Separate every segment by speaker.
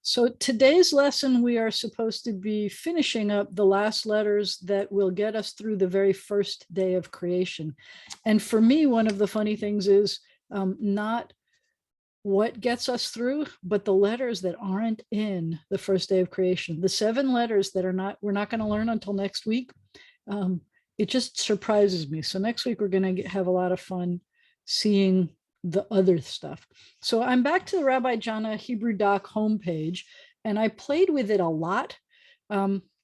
Speaker 1: So today's lesson, we are supposed to be finishing up the last letters that will get us through the very first day of creation. And for me, one of the funny things is not what gets us through, but the letters that aren't in the first day of creation. The 7 letters that we're not going to learn until next week. It just surprises me. So next week, we're going to have a lot of fun seeing the other stuff. So I'm back to the Rabbi Jana Hebrew Doc homepage, and I played with it a lot.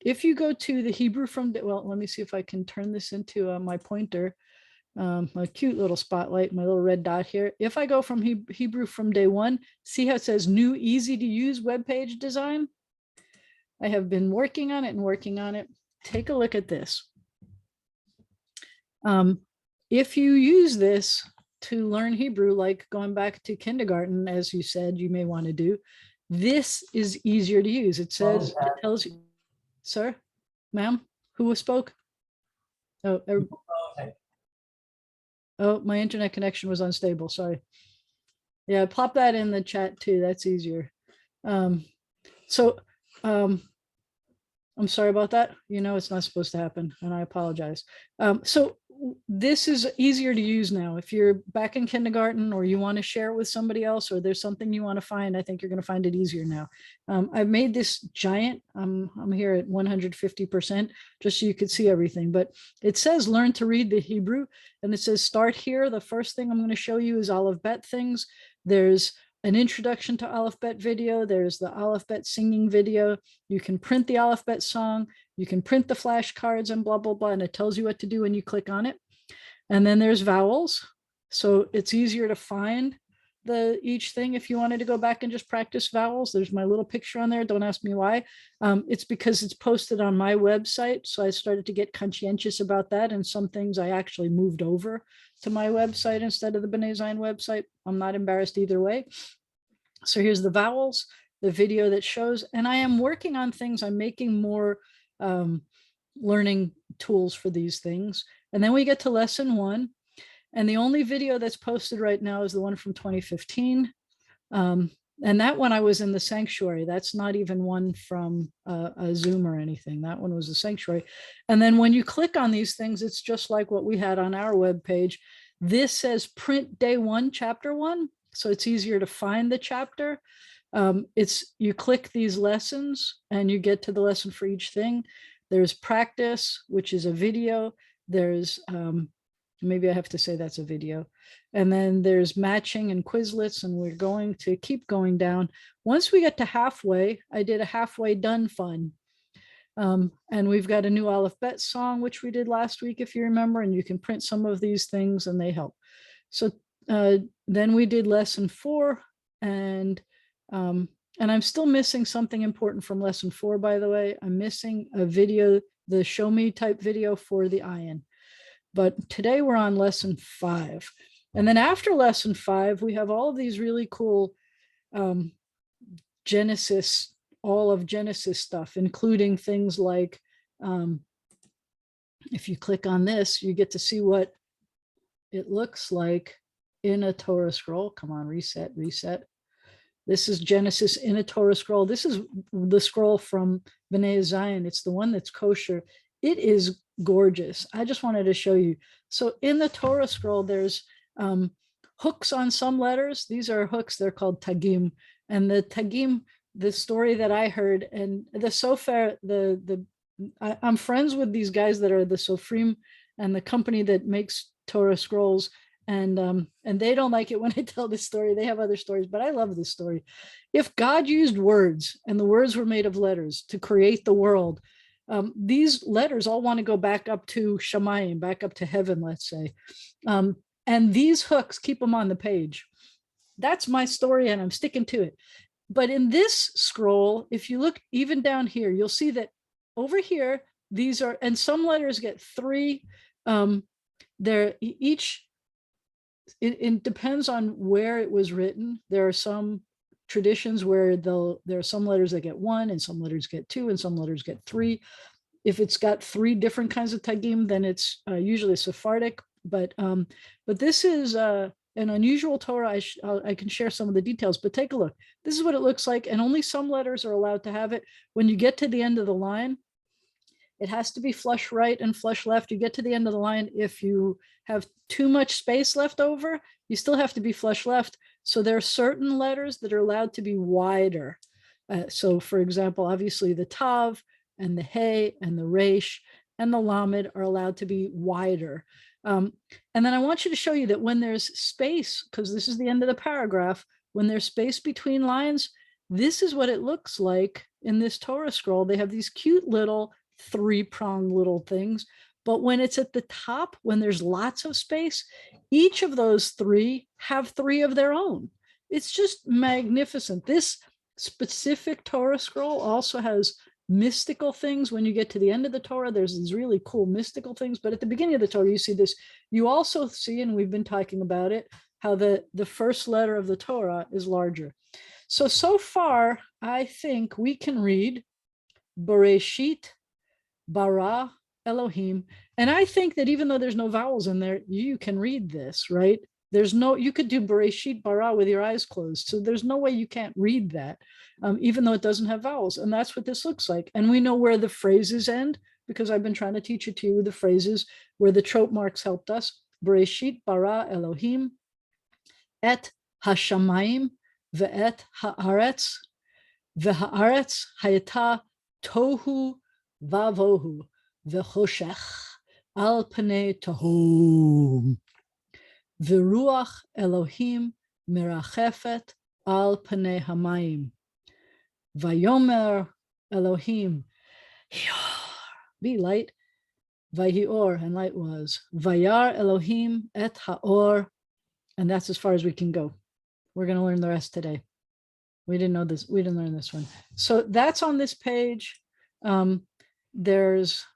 Speaker 1: If you go to the Hebrew from, well, let me see if I can turn this into my pointer, my cute little spotlight, my little red dot here. If I go from Hebrew from day 1, see how it says new, easy to use web page design? I have been working on it and working on it. Take a look at this. If you use this to learn Hebrew, like going back to kindergarten, as you said, you may want to do, this is easier to use. It says, it tells you, sir, ma'am, who spoke? Oh, oh, my internet connection was unstable. Sorry. Yeah, plop that in the chat too. That's easier. I'm sorry about that. You know, it's not supposed to happen, and I apologize. So this is easier to use now. If you're back in kindergarten or you want to share it with somebody else, or there's something you want to find, I think you're going to find it easier now. I've made this giant. I'm here at 150%, just so you could see everything. But it says learn to read the Hebrew, and it says start here. The first thing I'm going to show you is Aleph Bet things. There's an introduction to Aleph Bet video. There's the Aleph Bet singing video. You can print the Aleph Bet song. You can print the flashcards and blah, blah, blah. And it tells you what to do when you click on it. And then there's vowels. So it's easier to find each thing. If you wanted to go back and just practice vowels, there's my little picture on there. Don't ask me why. It's because it's posted on my website. So I started to get conscientious about that. And some things I actually moved over to my website instead of the B'nai Zion website. I'm not embarrassed either way. So here's the vowels, the video that shows, and I am working on things. I'm making more learning tools for these things. And then we get to lesson 1. And the only video that's posted right now is the one from 2015. And that one I was in the sanctuary. That's not even one from a Zoom or anything. That one was the sanctuary. And then when you click on these things, it's just like what we had on our webpage. This says print day 1, chapter 1. So it's easier to find the chapter. You click these lessons and you get to the lesson for each thing. There's practice, which is a video. There's maybe I have to say that's a video. And then there's matching and Quizlets, and we're going to keep going down. Once we get to halfway, I did a halfway done fun. And we've got a new Aleph Bet song, which we did last week, if you remember, and you can print some of these things and they help. So then we did lesson 4, and I'm still missing something important from lesson 4, by the way. I'm missing a video, the show me type video for the ayin. But today we're on lesson 5. And then after lesson 5, we have all of these really cool Genesis, all of Genesis stuff, including things like, if you click on this, you get to see what it looks like in a Torah scroll. Come on, reset. This is Genesis in a Torah scroll. This is the scroll from B'nai Zion. It's the one that's kosher. It is gorgeous. I just wanted to show you. So in the Torah scroll, there's hooks on some letters. These are hooks. They're called tagim. And the tagim, the story that I heard, and the Sofer, I'm friends with these guys that are the Sofrim and the company that makes Torah scrolls. And they don't like it when I tell this story. They have other stories, but I love this story. If God used words, and the words were made of letters to create the world, these letters all want to go back up to Shamayim, back up to heaven, let's say. And these hooks keep them on the page. That's my story, and I'm sticking to it. But in this scroll, if you look even down here, you'll see that over here, these are, and some letters get 3. They're each, it depends on where it was written. There are some traditions where there are some letters that get 1, and some letters get 2, and some letters get 3. If it's got 3 different kinds of tagim, then it's usually Sephardic. But this is an unusual Torah. I can share some of the details, but take a look. This is what it looks like, and only some letters are allowed to have it. When you get to the end of the line, it has to be flush right and flush left. You get to the end of the line. If you have too much space left over, you still have to be flush left. So there are certain letters that are allowed to be wider. So for example, obviously the Tav and the He and the Resh and the Lamed are allowed to be wider. And then I want you to show you that when there's space, because this is the end of the paragraph, when there's space between lines, this is what it looks like in this Torah scroll. They have these cute little three-pronged little things, but when it's at the top, when there's lots of space, each of those three have three of their own. It's just magnificent. This specific Torah scroll also has mystical things. When you get to the end of the Torah, there's these really cool mystical things, but at the beginning of the Torah, you see this. You also see, and we've been talking about it, how the first letter of the Torah is larger. So far, I think we can read Bereshit bara Elohim. And I think that even though there's no vowels in there, you can read this, right? You could do Bereshit bara with your eyes closed. So there's no way you can't read that, even though it doesn't have vowels. And that's what this looks like. And we know where the phrases end, because I've been trying to teach it to you, the phrases where the trope marks helped us. Bereshit bara Elohim et hashamayim ve'et haaretz ve'haaretz hayata tohu vavohu v'choshech al panei tahom v'ruach Elohim merachefet al panei hamayim vayomer Elohim be light vayior, and light was vayar Elohim et haor, and that's as far as we can go. We're going to learn the rest today. We didn't know this. We didn't learn this one. So that's on this page. There's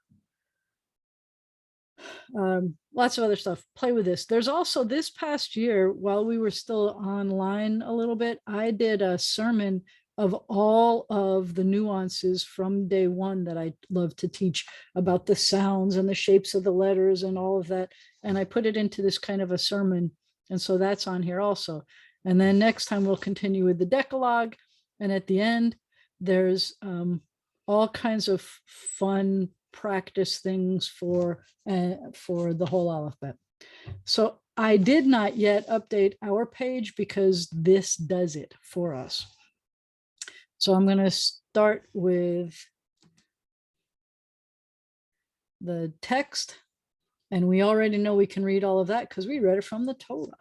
Speaker 1: lots of other stuff. Play with this. There's also this past year, while we were still online a little bit, I did a sermon of all of the nuances from day one that I love to teach about the sounds and the shapes of the letters and all of that. And I put it into this kind of a sermon. And so that's on here also. And then next time we'll continue with the Decalogue. And at the end, there's all kinds of fun practice things for the whole alphabet. So I did not yet update our page because this does it for us. So I'm going to start with the text, and we already know we can read all of that because we read it from the Torah.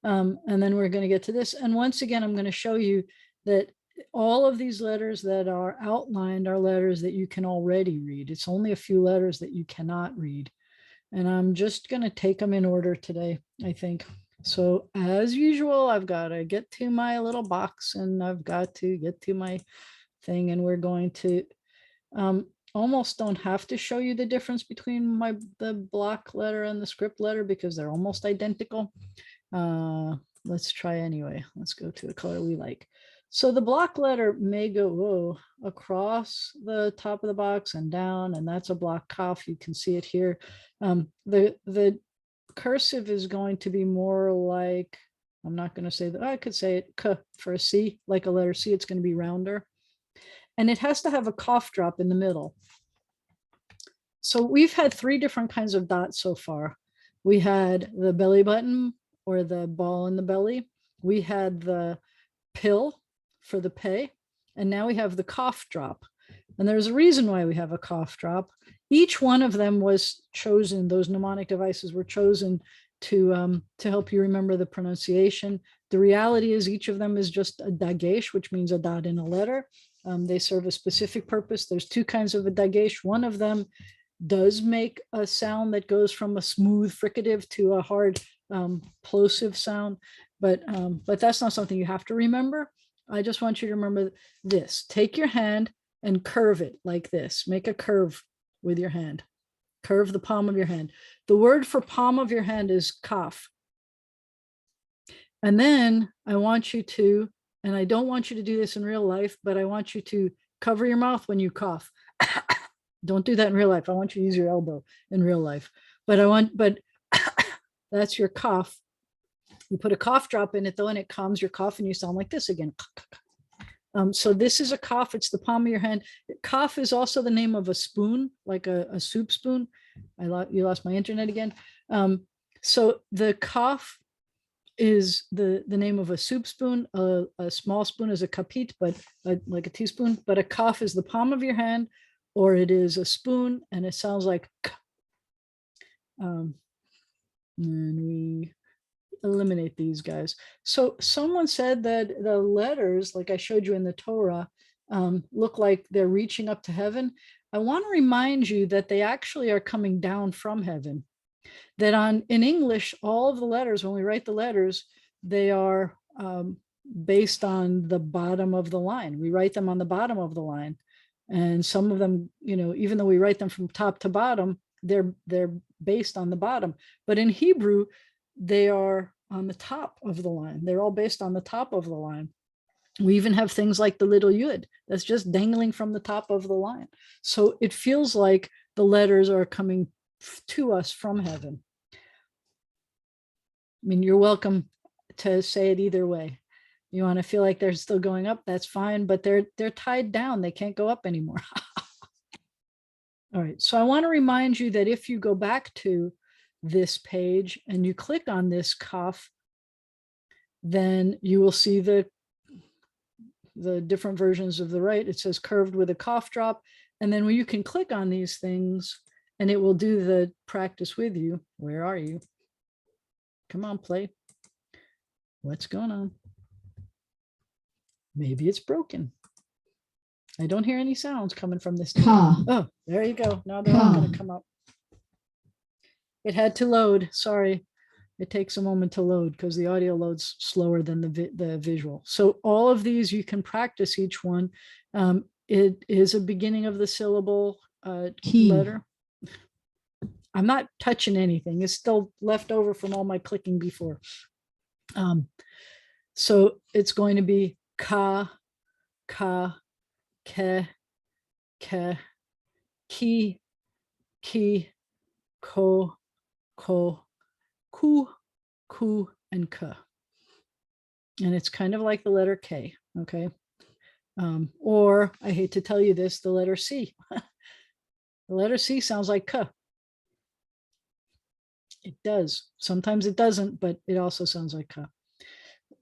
Speaker 1: And then we're going to get to this. And once again, I'm going to show you that all of these letters that are outlined are letters that you can already read. It's only a few letters that you cannot read. And I'm just going to take them in order today, I think. So as usual, I've got to get to my little box and I've got to get to my thing. And we're going to almost don't have to show you the difference between the block letter and the script letter because they're almost identical. Let's try anyway. Let's go to a color we like. So the block letter may go across the top of the box and down, and that's a block kaf. You can see it here. The cursive is going to be more like, I'm not going to say that, I could say it k for a C, like a letter C, it's going to be rounder. And it has to have a cough drop in the middle. So we've had 3 different kinds of dots so far. We had the belly button or the ball in the belly. We had the pill for the pay, and now we have the cough drop. And there's a reason why we have a cough drop. Each one of them was chosen, those mnemonic devices were chosen to help you remember the pronunciation. The reality is each of them is just a dagesh, which means a dot in a letter. They serve a specific purpose. There's 2 kinds of a dagesh. One of them does make a sound that goes from a smooth fricative to a hard plosive sound, but that's not something you have to remember. I just want you to remember this. Take your hand and curve it like this. Make a curve with your hand. Curve the palm of your hand. The word for palm of your hand is kaf. And then I want you to, and I don't want you to do this in real life, but I want you to cover your mouth when you cough. Don't do that in real life. I want you to use your elbow in real life. But that's your cough. You put a cough drop in it though, and it calms your cough and you sound like this again. So this is a cough. It's the palm of your hand. Cough is also the name of a spoon, like a soup spoon. You lost my internet again. So the cough is the name of a soup spoon. A small spoon is a kapit, but like a teaspoon. But a cough is the palm of your hand, or it is a spoon, and it sounds like k. And we eliminate these guys. So someone said that the letters, like I showed you in the Torah, look like they're reaching up to heaven. I want to remind you that they actually are coming down from heaven. That in English, all of the letters, when we write the letters, they are based on the bottom of the line. We write them on the bottom of the line. And some of them, even though we write them from top to bottom, they're based on the bottom. But in Hebrew, they are on the top of the line. They're all based on the top of the line. We even have things like the little yud that's just dangling from the top of the line. So it feels like the letters are coming to us from heaven. I mean, you're welcome to say it either way. You want to feel like they're still going up, that's fine, but they're tied down. They can't go up anymore. All right, so I want to remind you that if you go back to this page and you click on this cough, then you will see the different versions of the right. It says curved with a cough drop. And then you can click on these things and it will do the practice with you. Where are you? Come on, play. What's going on? Maybe it's broken. I don't hear any sounds coming from this. Oh, there you go. Now they're all going to come up. It had to load. Sorry. It takes a moment to load because the audio loads slower than the visual. So all of these, you can practice each one. It is a beginning of the syllable letter. I'm not touching anything. It's still left over from all my clicking before. So it's going to be ka, ka, ke, ke, ki, ko, ku, and ka. And it's kind of like the letter K, okay? Or I hate to tell you this, the letter C. The letter C sounds like ka. It does. Sometimes it doesn't, but it also sounds like ka.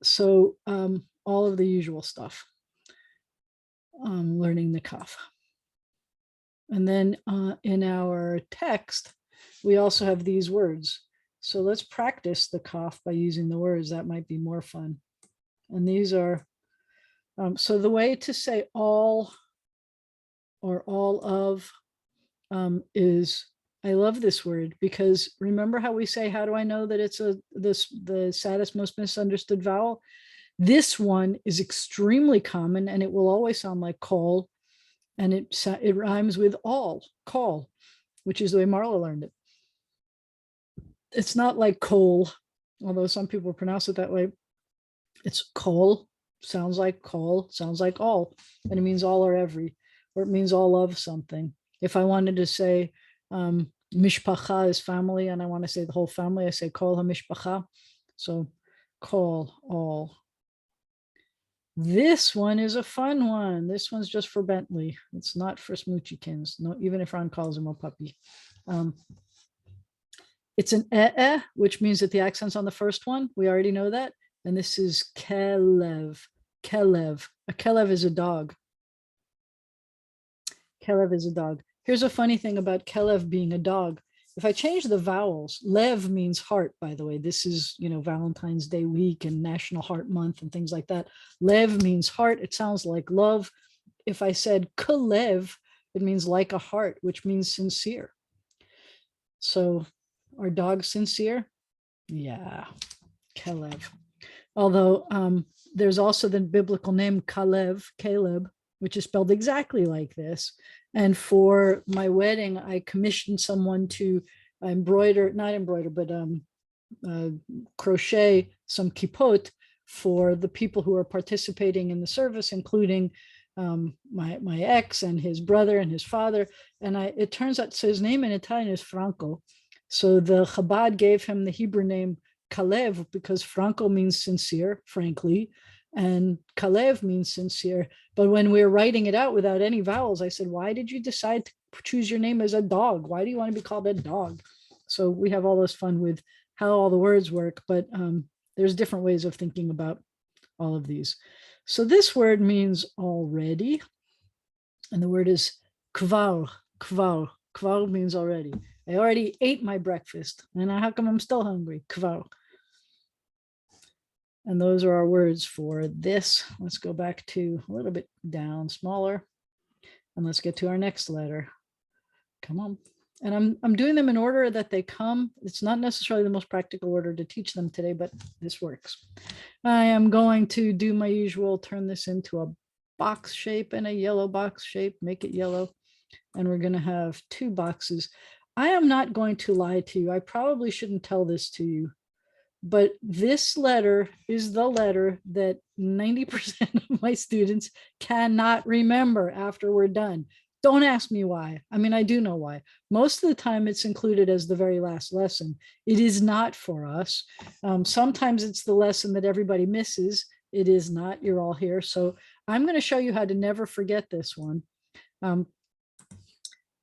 Speaker 1: So all of the usual stuff. Learning the kaf. And then in our text, we also have these words. So let's practice the kaf by using the words. That might be more fun. And these are, so the way to say all or all of is, I love this word because remember how we say, how do I know that it's the saddest, most misunderstood vowel? This one is extremely common and it will always sound like call, and it rhymes with all, call, which is the way Marla learned it. It's not like coal, although some people pronounce it that way. It's call, sounds like call, sounds like all, and it means all or every, or it means all of something. If I wanted to say mishpacha is family, and I want to say the whole family, I say kol ha-mishpacha. So call, all. This one is a fun one. This one's just for Bentley. It's not for Smoochykins. No, even if Ron calls him a puppy. It's an which means that the accent's on the first one. We already know that. And this is kelev. Kelev. A kelev is a dog. Kelev is a dog. Here's a funny thing about kelev being a dog. If I change the vowels, lev means heart, by the way. This is, Valentine's Day week and National Heart Month and things like that. Lev means heart. It sounds like love. If I said kelev, it means like a heart, which means sincere. So are dogs sincere? Yeah, kelev. Although there's also the biblical name Caleb, which is spelled exactly like this. And for my wedding, I commissioned someone to crochet some kippot for the people who are participating in the service, including my ex and his brother and his father. And it turns out, so his name in Italian is Franco. So the Chabad gave him the Hebrew name Kalev because Franco means sincere, frankly, and Kalev means sincere. But when we were writing it out without any vowels, I said, why did you decide to choose your name as a dog? Why do you want to be called a dog? So we have all this fun with how all the words work, but there's different ways of thinking about all of these. So this word means already, and the word is kvar, kvar. Kvar means already. I already ate my breakfast, and how come I'm still hungry? Kvar. And those are our words for this. Let's go back to a little bit down, smaller, and let's get to our next letter. Come on. And I'm doing them in order that they come. It's not necessarily the most practical order to teach them today, but this works. I am going to do my usual, turn this into a box shape and a yellow box shape, make it yellow. And we're going to have two boxes. I am not going to lie to you. I probably shouldn't tell this to you, but this letter is the letter that 90% of my students cannot remember after we're done. Don't ask me why. I mean, I do know why. Most of the time it's included as the very last lesson. It is not for us. Sometimes it's the lesson that everybody misses. It is not. You're all here. So I'm going to show you how to never forget this one.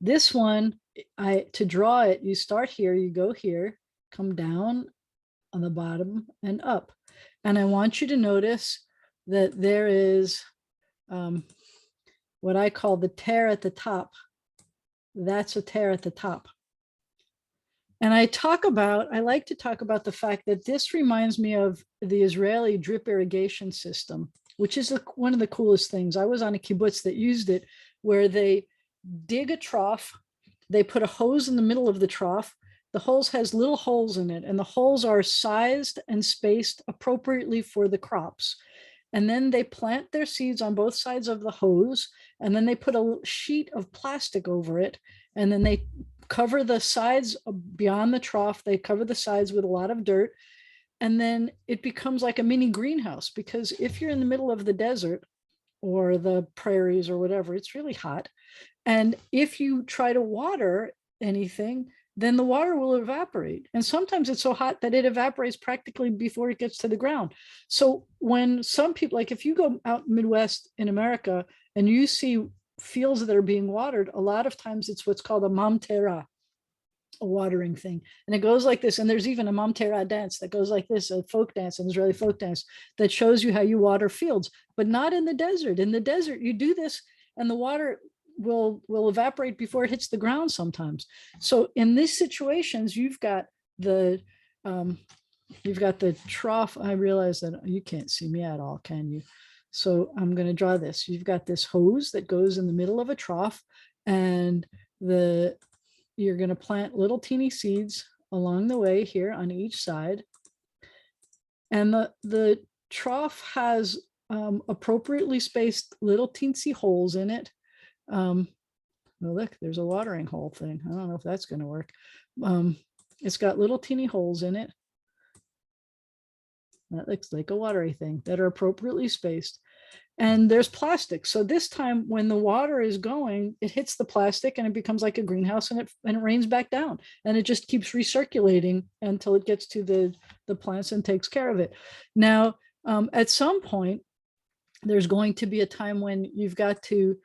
Speaker 1: This one, to draw it, you start here, you go here, come down on the bottom and up. And I want you to notice that there is what I call the tear at the top. That's a tear at the top. And I like to talk about the fact that this reminds me of the Israeli drip irrigation system, which is one of the coolest things. I was on a kibbutz that used it, where they dig a trough, they put a hose in the middle of the trough. The hose has little holes in it, and the holes are sized and spaced appropriately for the crops. And then they plant their seeds on both sides of the hose, and then they put a sheet of plastic over it, and then they cover the sides beyond the trough. They cover the sides with a lot of dirt, and then it becomes like a mini greenhouse, because if you're in the middle of the desert or the prairies or whatever, it's really hot. And if you try to water anything, then the water will evaporate. And sometimes it's so hot that it evaporates practically before it gets to the ground. So when some people, like if you go out Midwest in America and you see fields that are being watered, a lot of times it's what's called a mamtera, a watering thing. And it goes like this. And there's even a mamtera dance that goes like this, a folk dance, an Israeli folk dance that shows you how you water fields, but not in the desert. In the desert, you do this and the water will evaporate before it hits the ground sometimes. So in these situations, you've got the trough. I realize that you can't see me at all, can you? So I'm going to draw this. You've got this hose that goes in the middle of a trough, and you're going to plant little teeny seeds along the way here on each side. And the trough has appropriately spaced little teensy holes in it. Well, look, there's a watering hole thing. I don't know if that's going to work. It's got little teeny holes in it. That looks like a watery thing that are appropriately spaced. And there's plastic. So this time when the water is going, it hits the plastic and it becomes like a greenhouse, and it rains back down, and it just keeps recirculating until it gets to the plants and takes care of it. Now, at some point, there's going to be a time when you've got to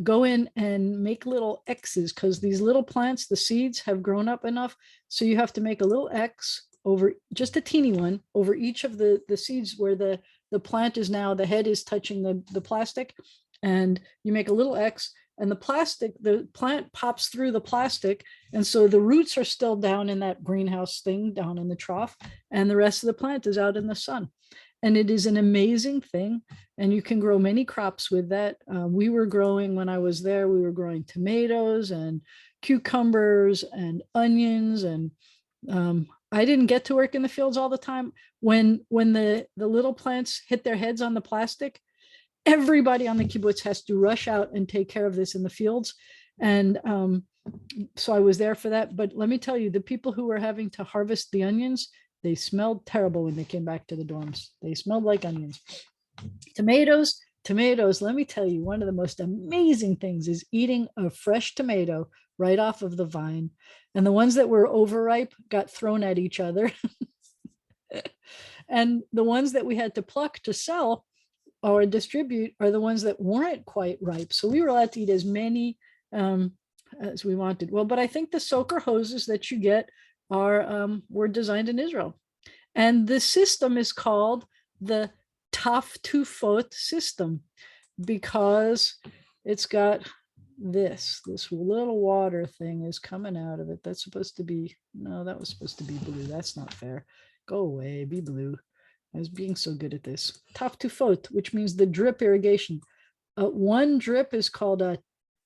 Speaker 1: go in and make little X's, because these little plants, the seeds have grown up enough. So you have to make a little X over, just a teeny one, over each of the seeds where the plant is now, the head is touching the plastic, and you make a little X, and the plant pops through the plastic. And so the roots are still down in that greenhouse thing down in the trough, and the rest of the plant is out in the sun. And it is an amazing thing. And you can grow many crops with that. We were growing, when I was there, we were growing tomatoes and cucumbers and onions. And I didn't get to work in the fields all the time. When the little plants hit their heads on the plastic, everybody on the kibbutz has to rush out and take care of this in the fields. And so I was there for that. But let me tell you, the people who were having to harvest the onions, they smelled terrible when they came back to the dorms. They smelled like onions. Tomatoes, let me tell you, one of the most amazing things is eating a fresh tomato right off of the vine. And the ones that were overripe got thrown at each other. And the ones that we had to pluck to sell or distribute are the ones that weren't quite ripe. So we were allowed to eat as many as we wanted. Well, but I think the soaker hoses that you get were designed in Israel. And the system is called the Taftufot system because it's got this little water thing is coming out of it. That's supposed to be, no, that was supposed to be blue. That's not fair. Go away, be blue. I was being so good at this. Taftufot, which means the drip irrigation. One drip is called a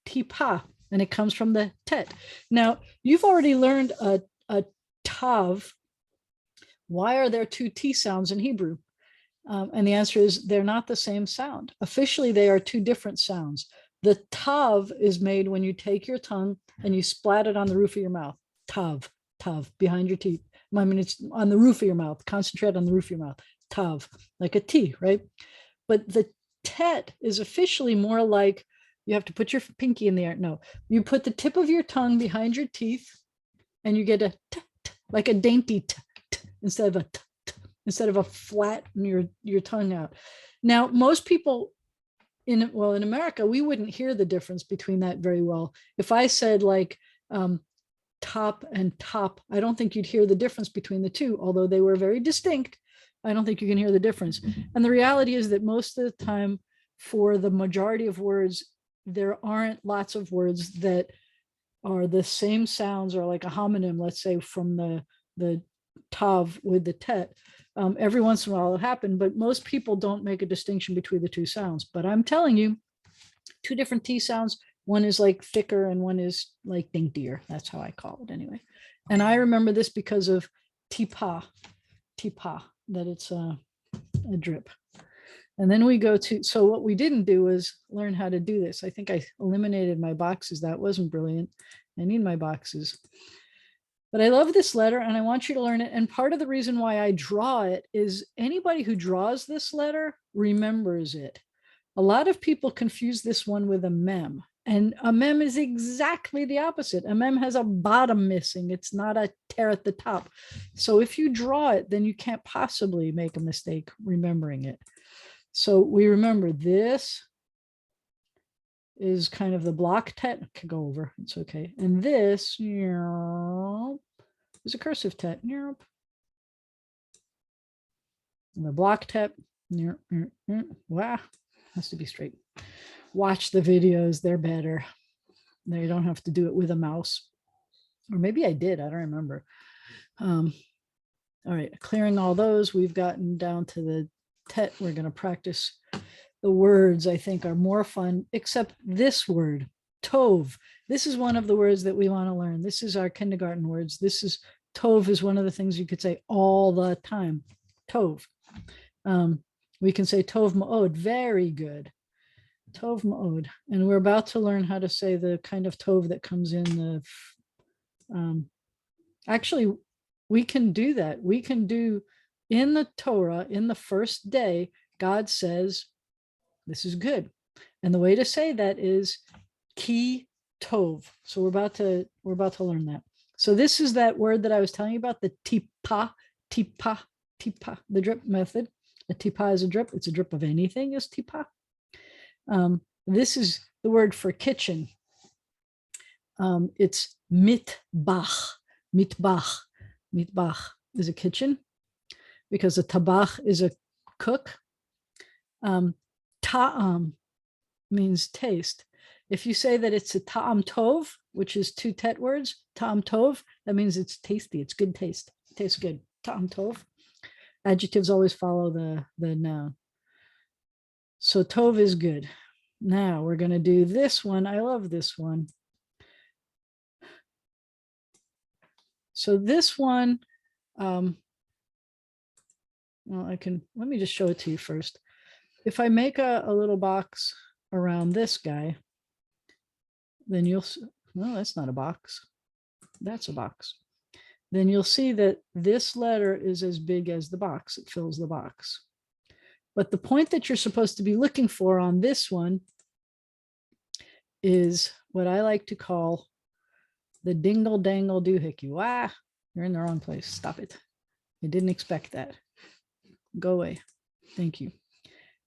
Speaker 1: tipa, and it comes from the tet. Now, you've already learned a tav. Why are there two T sounds in Hebrew? And the answer is they're not the same sound. Officially, they are two different sounds. The tav is made when you take your tongue and you splat it on the roof of your mouth. Tav, behind your teeth. I mean, it's on the roof of your mouth. Concentrate on the roof of your mouth. Tav, like a T, right? But the tet is officially more like you have to put your pinky in the air. No, you put the tip of your tongue behind your teeth and you get a t, like a dainty t, instead of a t, instead of a flat your tongue out. Now, most people in America, we wouldn't hear the difference between that very well. If I said like top and top, I don't think you'd hear the difference between the two, although they were very distinct. I don't think you can hear the difference. And the reality is that most of the time, for the majority of words, there aren't lots of words that are the same sounds or like a homonym, let's say from the tav with the tet. Every once in a while it'll happen, but most people don't make a distinction between the two sounds. But I'm telling you, two different T sounds. One is like thicker and one is like daintier. That's how I call it anyway. And I remember this because of tipa, that it's a drip. And then we go to, so what we didn't do is learn how to do this. I think I eliminated my boxes. That wasn't brilliant. I need my boxes. But I love this letter and I want you to learn it. And part of the reason why I draw it is anybody who draws this letter remembers it. A lot of people confuse this one with a mem. And a mem is exactly the opposite. A mem has a bottom missing. It's not a tear at the top. So if you draw it, then you can't possibly make a mistake remembering it. So we remember this is kind of the block tet. Could go over, it's okay. And this is a cursive tet. And the block tet, wow, has to be straight. Watch the videos, they're better. They don't have to do it with a mouse. Or maybe I did, I don't remember. All right, clearing all those, we've gotten down to the tet. We're going to practice the words. I think are more fun, except this word, tov. This is one of the words that we want to learn. This is our kindergarten words. This is tov is one of the things you could say all the time. Tov. We can say tov ma'od, very good. Tov ma'od. And we're about to learn how to say the kind of tov that comes in the, actually, we can do that. We can do in the Torah, in the first day, God says, this is good. And the way to say that is ki tov. So we're about to learn that. So this is that word that I was telling you about, the tipa, the drip method. A tipa is a drip. It's a drip of anything is tipa. This is the word for kitchen. It's mitbach. Mitbach is a kitchen because a tabach is a cook. Ta'am means taste. If you say that it's a ta'am tov, which is two tet words, ta'am tov, that means it's tasty. It's good taste. It tastes good. Ta'am tov. Adjectives always follow the noun. So tov is good. Now we're going to do this one. I love this one. So this one, well, let me just show it to you first. If I make a little box around this guy, then you'll, well, that's not a box. That's a box. Then you'll see that this letter is as big as the box. It fills the box. But the point that you're supposed to be looking for on this one is what I like to call the dingle dangle doohickey. Wow, you're in the wrong place. Stop it. I didn't expect that. Go away. Thank you.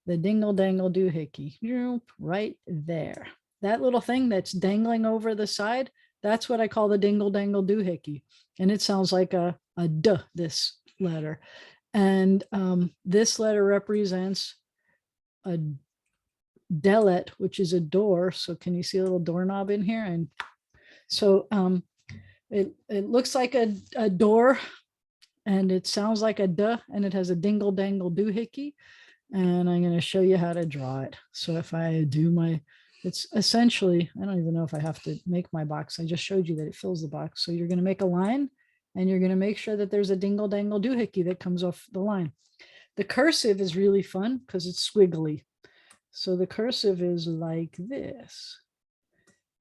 Speaker 1: The dingle dangle doohickey, right there. That little thing that's dangling over the side, that's what I call the dingle dangle doohickey. And it sounds like a duh, this letter. And this letter represents a Dalet, which is a door. So can you see a little doorknob in here? And so it looks like a door, and it sounds like a duh, and it has a dingle dangle doohickey. And I'm going to show you how to draw it. So if I do it's essentially, I don't even know if I have to make my box. I just showed you that it fills the box. So you're going to make a line, and you're going to make sure that there's a dingle dangle doohickey that comes off the line. The cursive is really fun because it's squiggly. So the cursive is like this.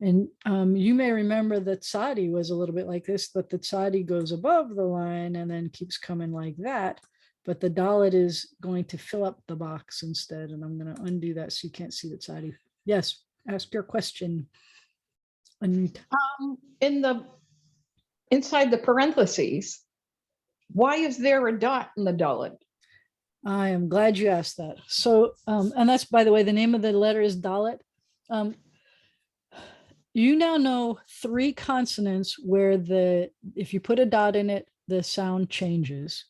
Speaker 1: And you may remember that tzadi was a little bit like this, but the tzadi goes above the line and then keeps coming like that. But the Dalet is going to fill up the box instead. And I'm going to undo that so you can't see the tzadi. Yes, ask your question, Anita.
Speaker 2: Inside the parentheses, why is there a dot in the Dalet?
Speaker 1: I am glad you asked that. So, and that's, by the way, the name of the letter is Dalet. You now know 3 consonants where if you put a dot in it, the sound changes.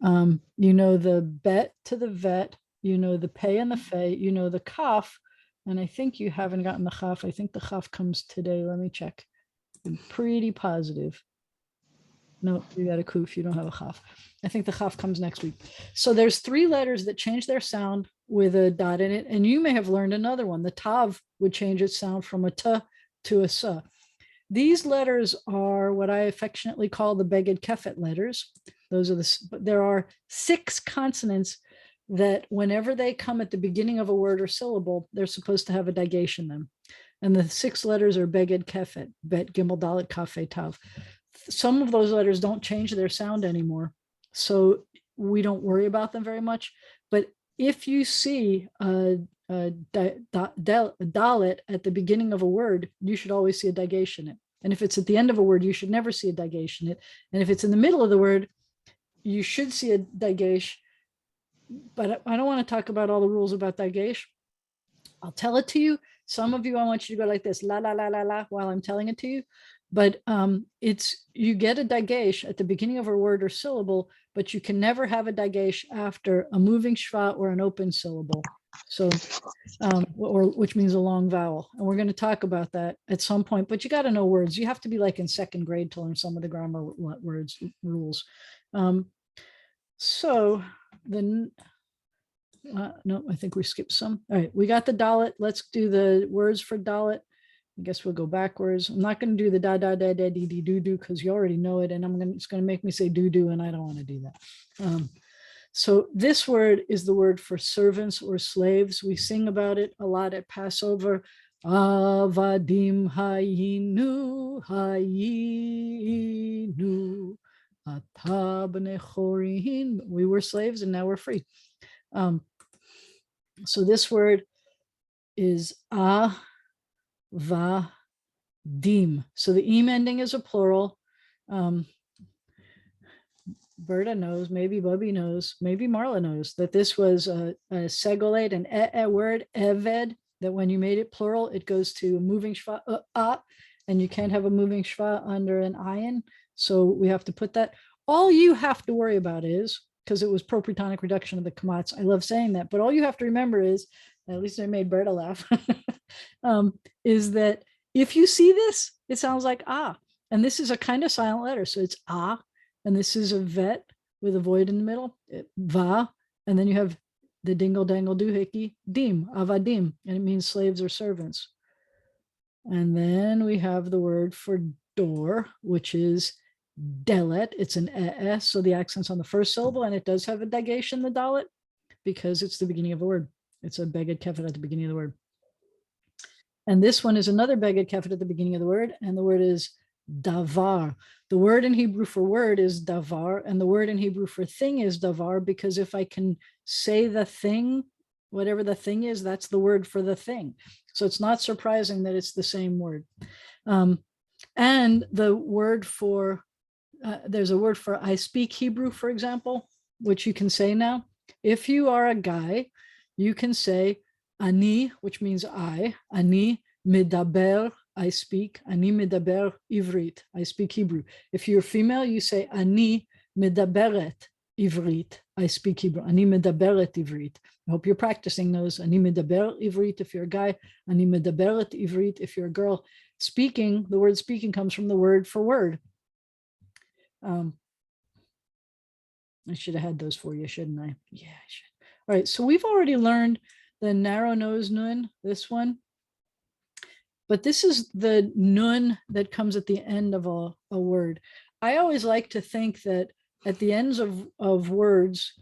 Speaker 1: You know the bet to the vet, you know the pay and the fay, you know the kaf, and I think you haven't gotten the chaf. I think the chaf comes today. Let me check. I'm pretty positive. No, you got a kuf. You don't have a chaf. I think the chaf comes next week. So there's 3 letters that change their sound with a dot in it, and you may have learned another one. The tav would change its sound from a t to a sa. These letters are what I affectionately call the Beged Kefet letters. Those are there are 6 consonants that whenever they come at the beginning of a word or syllable, they're supposed to have a digation in them. And the 6 letters are Beged Kefet, Bet, Gimel, Dalet, Kaf, Tav. Some of those letters don't change their sound anymore, so we don't worry about them very much. But if you see a Dalet at the beginning of a word, you should always see a digation in it. And if it's at the end of a word, you should never see a digation in it. And if it's in the middle of the word, you should see a digesh. But I don't want to talk about all the rules about digesh. I'll tell it to you. Some of you, I want you to go like this, la, la, la, la, la, while I'm telling it to you. But you get a digesh at the beginning of a word or syllable, but you can never have a digesh after a moving shva or an open syllable. So, which means a long vowel. And we're going to talk about that at some point, but you got to know words. You have to be like in 2nd grade to learn some of the grammar words rules. So then, no, I think we skipped some. All right, we got the Dalet. Let's do the words for Dalet. I guess we'll go backwards. I'm not going to do the da da da da dee dee doo doo because you already know it, and it's going to make me say doo doo, and I don't want to do that. So this word is the word for servants or slaves. We sing about it a lot at Passover. Avadim hayinu hayinu atab nechorin. We were slaves and now we're free. So this word is avadim. So the im ending is a plural. Berta knows, maybe Bubby knows, maybe Marla knows that this was a segolate, an word, eved, that when you made it plural, it goes to a moving shva, and you can't have a moving shva under an ayin. So we have to put that. All you have to worry about is, because it was propretonic reduction of the kamats, I love saying that, but all you have to remember is, at least I made Berta laugh, is that if you see this, it sounds like ah, and this is a kind of silent letter. So it's ah, and this is a vet with a void in the middle, va, and then you have the dingle dangle doohickey, dim, avadim, and it means slaves or servants. And then we have the word for door, which is Dalet. It's an es, so the accent's on the first syllable, and it does have a digation, the Dalet, because it's the beginning of a word. It's a beged kefet at the beginning of the word. And this one is another beged kefet at the beginning of the word, and the word is davar. The word in Hebrew for word is davar, and the word in Hebrew for thing is davar, because if I can say the thing, whatever the thing is, that's the word for the thing. So it's not surprising that it's the same word. And the word for there's a word for I speak Hebrew, for example, which you can say now. If you are a guy, you can say ani, which means I, ani medaber, I speak, ani medaber ivrit, I speak Hebrew. If you're female, you say ani medaberet ivrit, I speak Hebrew, ani medaberet ivrit. I hope you're practicing those. Ani medaber ivrit if you're a guy, ani medaberet ivrit if you're a girl. Speaking, the word speaking comes from the word for word. I should have had those for you, shouldn't I? Yeah, I should. All right, so we've already learned the narrow nose nun, this one. But this is the nun that comes at the end of a word. I always like to think that at the ends of words,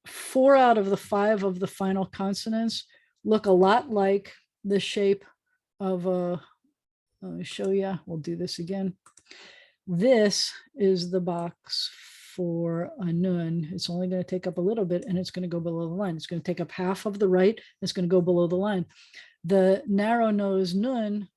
Speaker 1: 4 out of the 5 of the final consonants look a lot like the shape of a, let me show you, we'll do this again. This is the box for a nun. It's only going to take up a little bit and it's going to go below the line. It's going to take up half of the right. It's going to go below the line. The narrow nose nun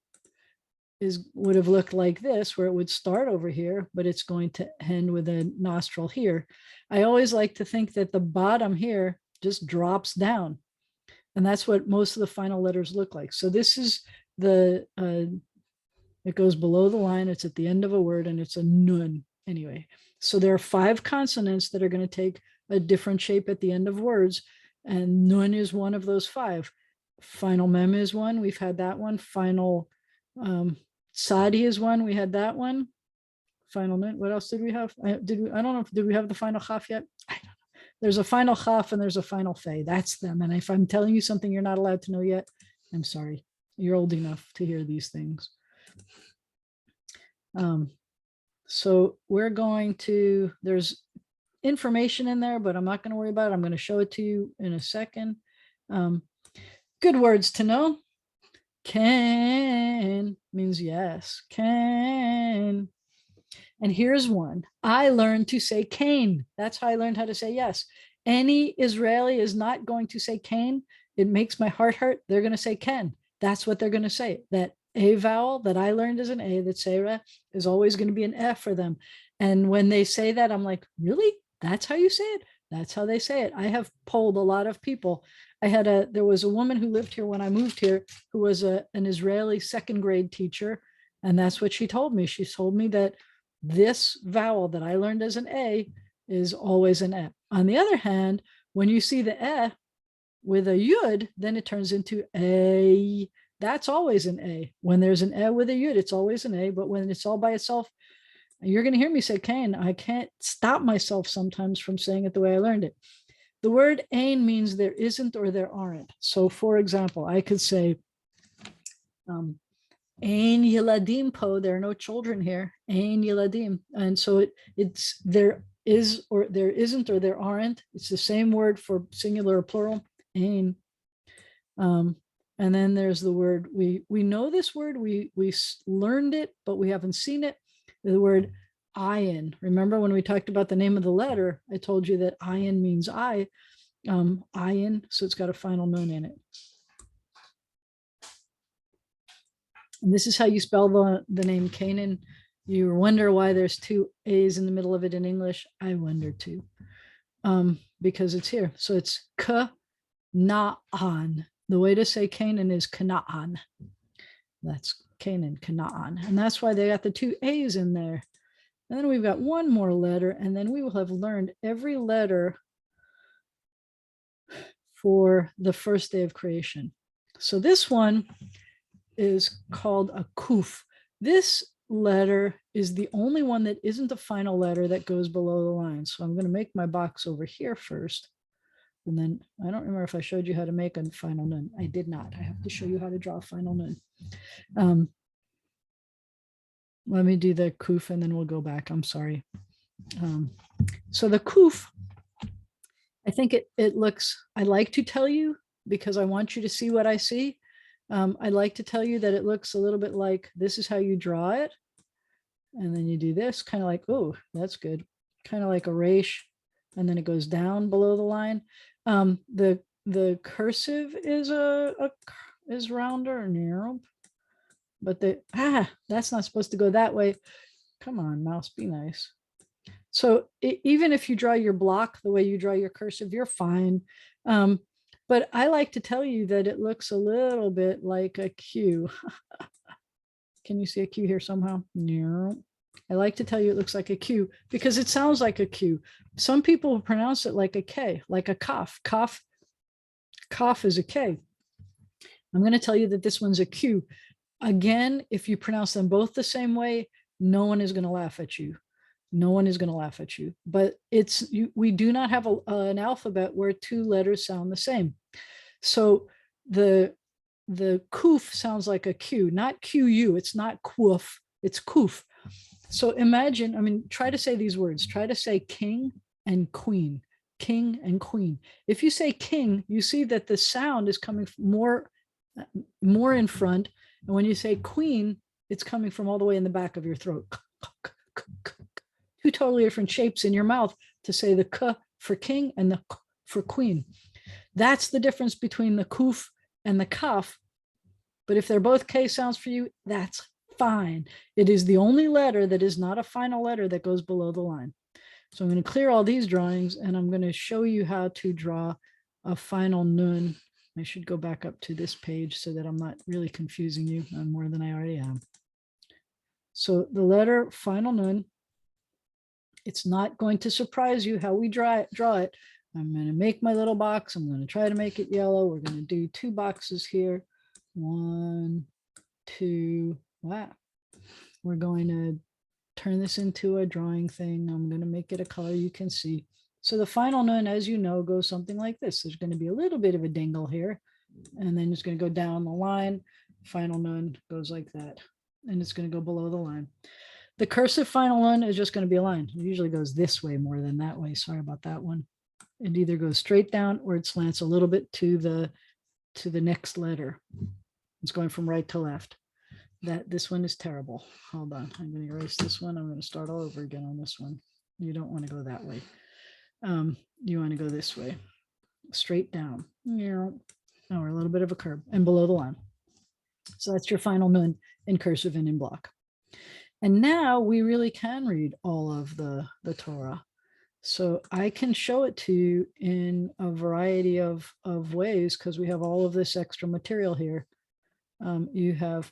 Speaker 1: would have looked like this, where it would start over here, but it's going to end with a nostril here. I always like to think that the bottom here just drops down. And that's what most of the final letters look like. So this is the, it goes below the line. It's at the end of a word and it's a nun anyway. So there are 5 consonants that are going to take a different shape at the end of words. And nun is one of those 5. Final mem is one. We've had that one. Final sadi is one. We had that one. Final nun. What else did we have? I don't know. Did we have the final chaf yet? I don't know. There's a final chaf and there's a final fe. That's them. And if I'm telling you something you're not allowed to know yet, I'm sorry. You're old enough to hear these things. So we're going to, there's information in there, but I'm not going to worry about it. I'm going to show it to you in a second. Good words to know. Can means yes, can. And here's one. I learned to say cane. That's how I learned how to say yes. Any Israeli is not going to say cane. It makes my heart hurt. They're going to say ken. That's what they're going to say. That A vowel that I learned as an A, that Sarah, is always going to be an F for them. And when they say that, I'm like, really? That's how you say it? That's how they say it. I have polled a lot of people. There was a woman who lived here when I moved here, who was an Israeli 2nd grade teacher. And that's what she told me. She told me that this vowel that I learned as an A is always an E. On the other hand, when you see the E with a Yud, then it turns into A. That's always an A. When there's an E with a Yud, it's always an A. But when it's all by itself, you're going to hear me say Cain. I can't stop myself sometimes from saying it the way I learned it. The word ain means there isn't or there aren't. So for example, I could say, ain yiladim po, there are no children here, ain yiladim. And so it's there is or there isn't or there aren't. It's the same word for singular or plural, ain. And then there's the word, we know this word, we learned it, but we haven't seen it. The word ayin. Remember when we talked about the name of the letter, I told you that ayin means I, ayin, so it's got a final nun in it. And this is how you spell the name Canaan. You wonder why there's 2 A's in the middle of it in English. I wonder too, because it's here. So it's Ka-na-an. The way to say Canaan is Canaan. That's Canaan, Canaan. And that's why they got the 2 A's in there. And then we've got one more letter, and then we will have learned every letter for the first day of creation. So this one is called a kuf. This letter is the only one that isn't a final letter that goes below the line. So I'm going to make my box over here first. And then I don't remember if I showed you how to make a final nun. I did not. I have to show you how to draw a final nun. Let me do the kuf and then we'll go back. I'm sorry. So the kuf, I think it looks, I like to tell you because I want you to see what I see. I like to tell you that it looks a little bit like this is how you draw it. And then you do this kind of like, oh, that's good. Kind of like a resh. And then it goes down below the line. The cursive is is rounder, but that's not supposed to go that way. Come on, mouse, be nice. So even if you draw your block the way you draw your cursive, you're fine. But I like to tell you that it looks a little bit like a Q. Can you see a Q here somehow? No. I like to tell you it looks like a Q because it sounds like a Q. Some people pronounce it like a K, like a cough. Cough is a K. I'm going to tell you that this one's a Q. Again, if you pronounce them both the same way, no one is going to laugh at you. No one is going to laugh at you. But we do not have an alphabet where two letters sound the same. So the kuf sounds like a Q, not QU. It's not kuf, it's kuf. So imagine, I mean, try to say these words. Try to say king and queen, king and queen. If you say king, you see that the sound is coming more in front. And when you say queen, it's coming from all the way in the back of your throat. Two totally different shapes in your mouth to say the k for king and the k for queen. That's the difference between the kuf and the kaf. But if they're both K sounds for you, that's fine. It is the only letter that is not a final letter that goes below the line. So I'm going to clear all these drawings and I'm going to show you how to draw a final nun. I should go back up to this page so that I'm not really confusing you more than I already am. So the letter final nun, it's not going to surprise you how we draw it. I'm going to make my little box. I'm going to try to make it yellow. We're going to do 2 boxes here. 1, 2. Wow. We're going to turn this into a drawing thing. I'm going to make it a color you can see. So the final nun, as you know, goes something like this. There's going to be a little bit of a dingle here, and then it's going to go down the line. Final nun goes like that, and it's going to go below the line. The cursive final nun is just going to be a line. It usually goes this way more than that way. Sorry about that one. It either goes straight down or it slants a little bit to the next letter. It's going from right to left. This one is terrible. Hold on. I'm going to erase this one. I'm going to start all over again on this one. You don't want to go that way. You want to go this way, straight down. Or a little bit of a curve and below the line. So that's your final nun in cursive and in block. And now we really can read all of the Torah. So I can show it to you in a variety of ways because we have all of this extra material here. You have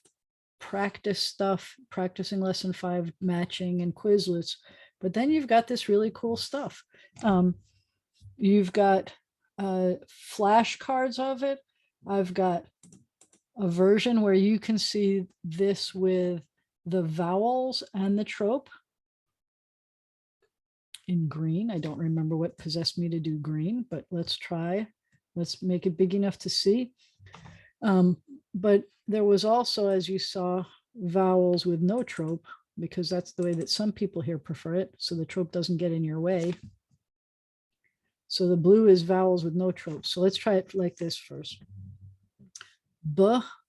Speaker 1: practice stuff, practicing lesson 5, matching and Quizlets, but then you've got this really cool stuff. You've got flashcards of it. I've got a version where you can see this with the vowels and the trope in green. I don't remember what possessed me to do green, but let's try. Let's make it big enough to see. But there was also, as you saw, vowels with no trope, because that's the way that some people here prefer it. So the trope doesn't get in your way. So the blue is vowels with no trope. So let's try it like this first. Bereshit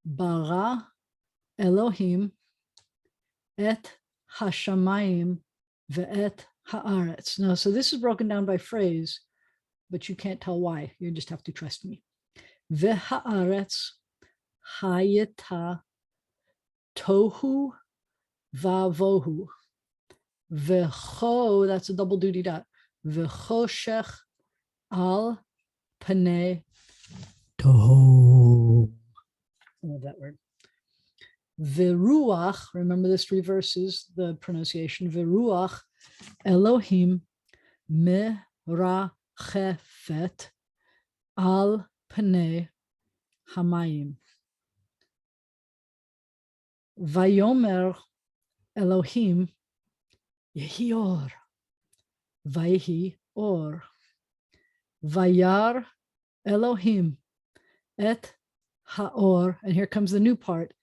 Speaker 1: bara Elohim et hashamayim ve'et haaretz. Now, so this is broken down by phrase, but you can't tell why. You just have to trust me. Ve'haaretz hayeta tohu vavohu. Ve'cho, that's a double duty dot. Ve'choshech al panei tohu. I love that word. Veruach, remember this reverses the pronunciation. Veruach Elohim merachefet al panei hamayim. Vayomer Elohim yehi or. Vayhi or. Vayar Elohim et haor. And here comes the new part.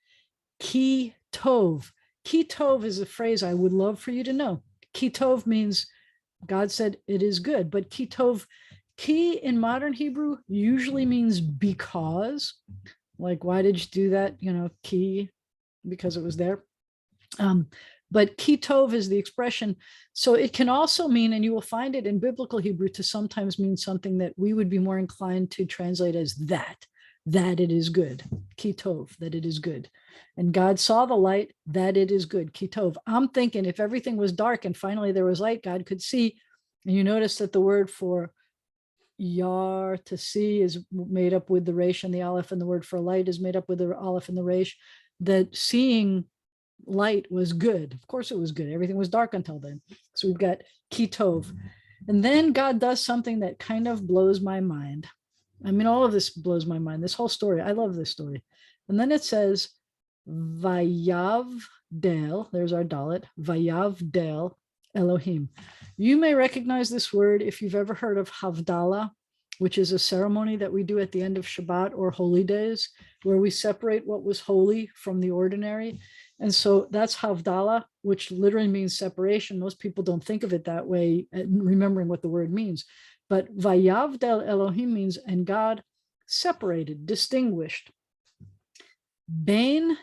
Speaker 1: Ki tov. Ki tov is a phrase I would love for you to know. Ki tov means God said it is good, but ki tov, ki in modern Hebrew usually means because. Like, why did you do that? You know, ki, because it was there. But ki tov is the expression. So it can also mean, and you will find it in biblical Hebrew to sometimes mean something that we would be more inclined to translate as that. that it is good. Kitov, that it is good. And God saw the light, that it is good. Kitov. I'm thinking if everything was dark and finally there was light, God could see. And you notice that the word for yar, to see, is made up with the resh and the aleph, and the word for light is made up with the aleph and the resh. That seeing light was good. Of course it was good. Everything was dark until then. So we've got kitov. And then God does something that kind of blows my mind. I mean, all of this blows my mind. This whole story. I love this story. And then it says, Vayav del, there's our Dalet, Vayav del Elohim. You may recognize this word if you've ever heard of Havdalah, which is a ceremony that we do at the end of Shabbat or holy days, where we separate what was holy from the ordinary. And so that's Havdalah, which literally means separation. Most people don't think of it that way, remembering what the word means. But Vayav del Elohim means, and God separated, distinguished. Bain,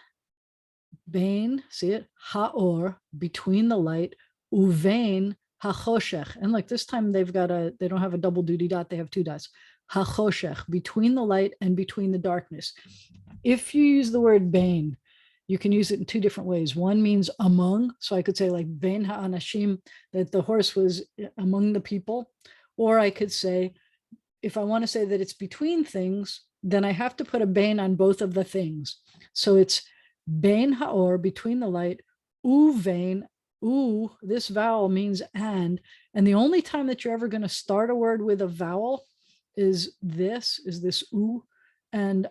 Speaker 1: see it? Haor, between the light, uvein hachoshech. And like this time they don't have a double duty dot, they have two dots. Hachoshech, between the light and between the darkness. If you use the word bain, you can use it in two different ways. One means among, so I could say like bain ha'anashim, that the horse was among the people. Or I could say, if I want to say that it's between things, then I have to put a bain on both of the things. So it's bain haor, between the light, uvein, this vowel means and the only time that you're ever going to start a word with a vowel is this u, and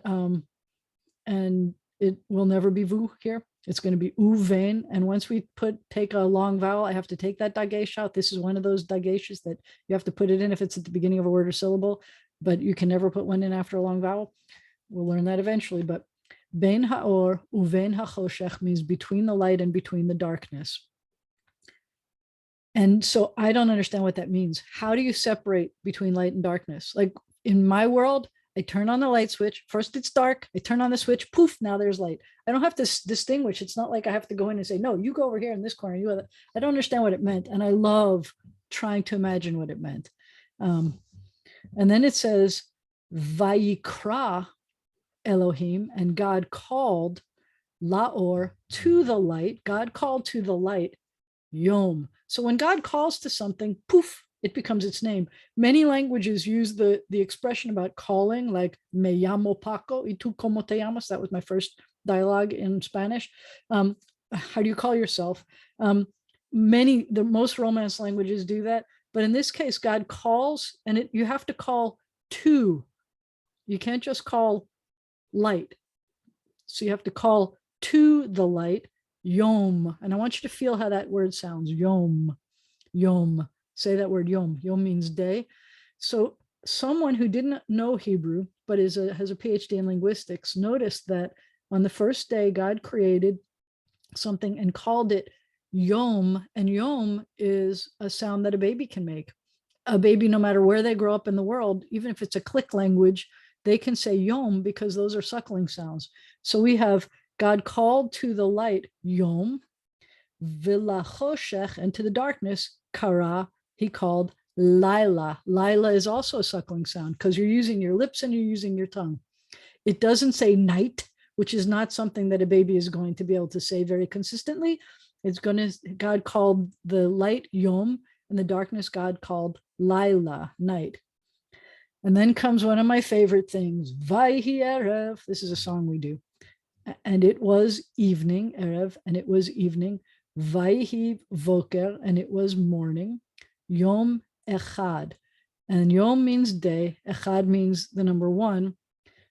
Speaker 1: it will never be vu here. It's going to be uvein, and once we take a long vowel, I have to take that dagesh out. This is one of those dageshes that you have to put it in if it's at the beginning of a word or syllable, but you can never put one in after a long vowel. We'll learn that eventually, but bein haor uvein hachoshech means between the light and between the darkness. And so I don't understand what that means. How do you separate between light and darkness? Like in my world, I turn on the light switch. First it's dark. I turn on the switch. Poof, now there's light. I don't have to distinguish. It's not like I have to go in and say, no, you go over here in this corner. You other. I don't understand what it meant. And I love trying to imagine what it meant. And then it says, Vayikra Elohim, and God called Laor, to the light. God called to the light Yom. So when God calls to something, poof, it becomes its name. Many languages use the expression about calling, like me llamo Paco, y tú cómo te llamas? That was my first dialogue in Spanish. How do you call yourself? The most Romance languages do that. But in this case, God calls, and you have to call to. You can't just call light. So you have to call to the light, Yom. And I want you to feel how that word sounds. Yom. Yom. Say that word Yom. Yom means day. So someone who didn't know Hebrew, but has a PhD in linguistics, noticed that on the first day, God created something and called it Yom. And Yom is a sound that a baby can make. A baby, no matter where they grow up in the world, even if it's a click language, they can say Yom because those are suckling sounds. So we have God called to the light, Yom, Vilachoshech, and to the darkness, Kara, he called Lila. Lila is also a suckling sound because you're using your lips and you're using your tongue. It doesn't say night, which is not something that a baby is going to be able to say very consistently. God called the light Yom, and the darkness God called Lila, night. And then comes one of my favorite things, Vayhi Erev. This is a song we do. And it was evening, Erev, and it was evening. Vayhi Voker, and it was morning. Yom Echad. And Yom means day. Echad means the number one.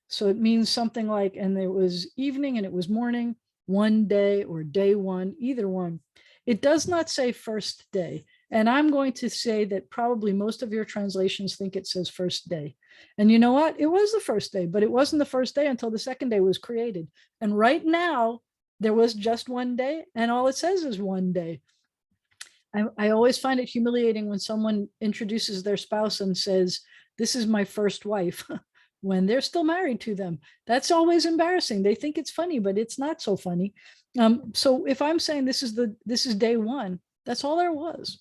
Speaker 1: So it means something like, and it was evening and it was morning, one day or day one, either one. It does not say first day. And I'm going to say that probably most of your translations think it says first day. And you know what? It was the first day, but it wasn't the first day until the second day was created. And right now, there was just one day, and all it says is one day. I always find it humiliating when someone introduces their spouse and says, this is my first wife, when they're still married to them. That's always embarrassing. They think it's funny, but it's not so funny. So if I'm saying this is day one, that's all there was.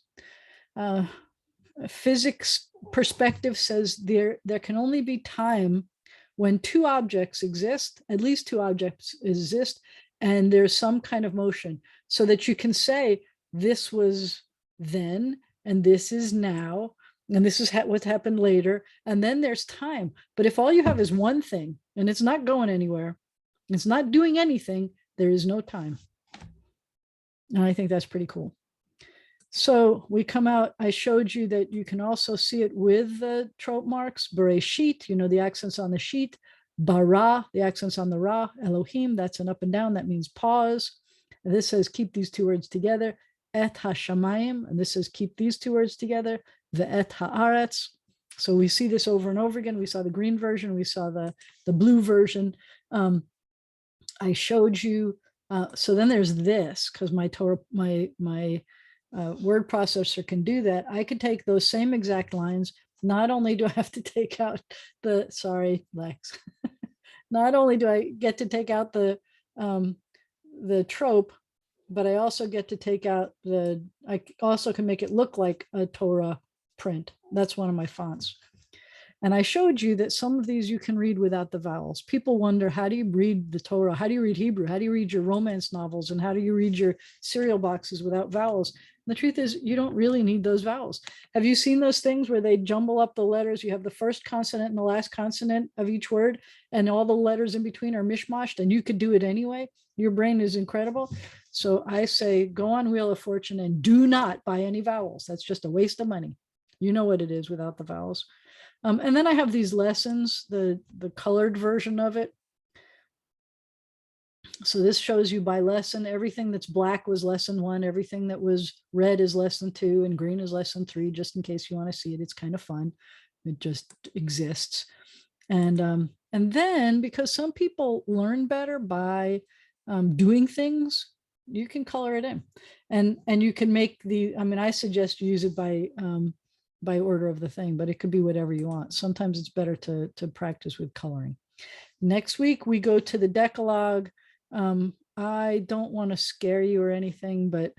Speaker 1: Physics perspective says there can only be time when two objects exist, at least two objects exist, and there's some kind of motion, so that you can say this was then and this is now and this is what happened later, and then there's time. But if all you have is one thing and it's not going anywhere, it's not doing anything, there is no time. And I think that's pretty cool. So we come out, I showed you that you can also see it with the trope marks. Bereshit, you know, the accents on the sheet. Bara, the accents on the ra. Elohim, that's an up and down, that means pause. And this says keep these two words together. Et hashamayim, and this says keep these two words together. The et haaretz. So we see this over and over again. We saw the green version, we saw the blue version. I showed you, so then there's this, because my Torah, my word processor can do that. I could take those same exact lines. Not only do I have to take out the, sorry, Lex, not only do I get to take out the trope, but I also get to take out I also can make it look like a Torah print. That's one of my fonts. And I showed you that some of these you can read without the vowels. People wonder, how do you read the Torah? How do you read Hebrew? How do you read your romance novels? And how do you read your cereal boxes without vowels? And the truth is, you don't really need those vowels. Have you seen those things where they jumble up the letters? You have the first consonant and the last consonant of each word, and all the letters in between are mishmashed, and you could do it anyway. Your brain is incredible. So I say, go on Wheel of Fortune and do not buy any vowels. That's just a waste of money. You know what it is without the vowels. And then I have these lessons, the colored version of it. So this shows you by lesson, everything that's black was lesson 1, everything that was red is lesson 2, and green is lesson 3, just in case you want to see it. It's kind of fun. It just exists. And then, because some people learn better by doing things, you can color it in. And you can make I suggest you use it by order of the thing, but it could be whatever you want. Sometimes it's better to practice with coloring. Next week, we go to the Decalogue. I don't want to scare you or anything, but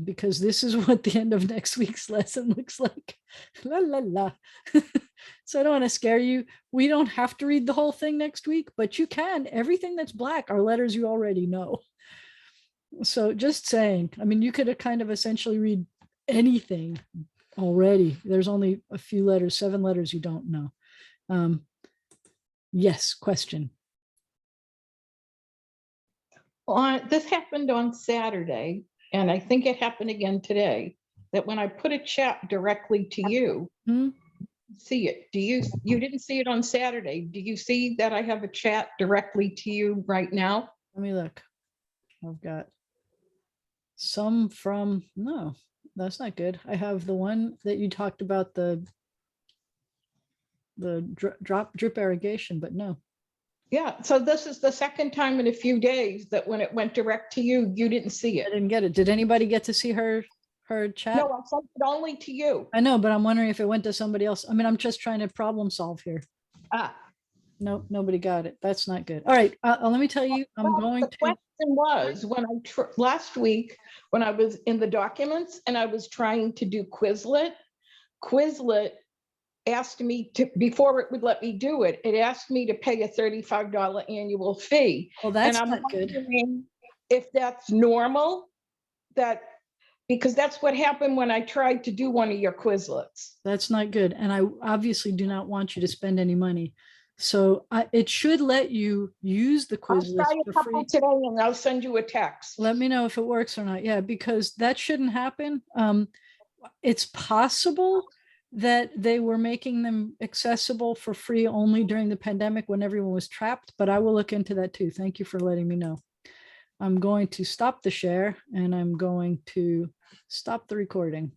Speaker 1: because this is what the end of next week's lesson looks like. La, la, la. So I don't want to scare you. We don't have to read the whole thing next week, but you can. Everything that's black are letters you already know. So just saying, you could kind of essentially read anything already. There's only a few letters, 7 letters you don't know. Yes, question.
Speaker 2: Well, this happened on Saturday, and I think it happened again today, that when I put a chat directly to you, see it. You didn't see it on Saturday. Do you see that I have a chat directly to you right now?
Speaker 1: Let me look. I've got some from, no, that's not good. I have the one that you talked about, the drip irrigation, but no.
Speaker 2: Yeah, so this is the second time in a few days that when it went direct to you, you didn't see
Speaker 1: I
Speaker 2: it.
Speaker 1: didn't get it. Did anybody get to see her chat?
Speaker 2: No, I sent it only to you.
Speaker 1: I know, but I'm wondering if it went to somebody else. I'm just trying to problem solve here. Nope, nobody got it. That's not good. All right, let me tell you,
Speaker 2: The question was, when last week, when I was in the documents and I was trying to do Quizlet asked me to, before it would let me do it, it asked me to pay a $35 annual fee.
Speaker 1: Well, that's
Speaker 2: and I'm
Speaker 1: not good.
Speaker 2: wondering if that's normal, because that's what happened when I tried to do one of your Quizlets.
Speaker 1: That's not good. And I obviously do not want you to spend any money. So it should let you use the Quizlet for free
Speaker 2: today, and I'll send you a text.
Speaker 1: Let me know if it works or not. Yeah, because that shouldn't happen. It's possible that they were making them accessible for free only during the pandemic when everyone was trapped, but I will look into that too. Thank you for letting me know. I'm going to stop the share and I'm going to stop the recording.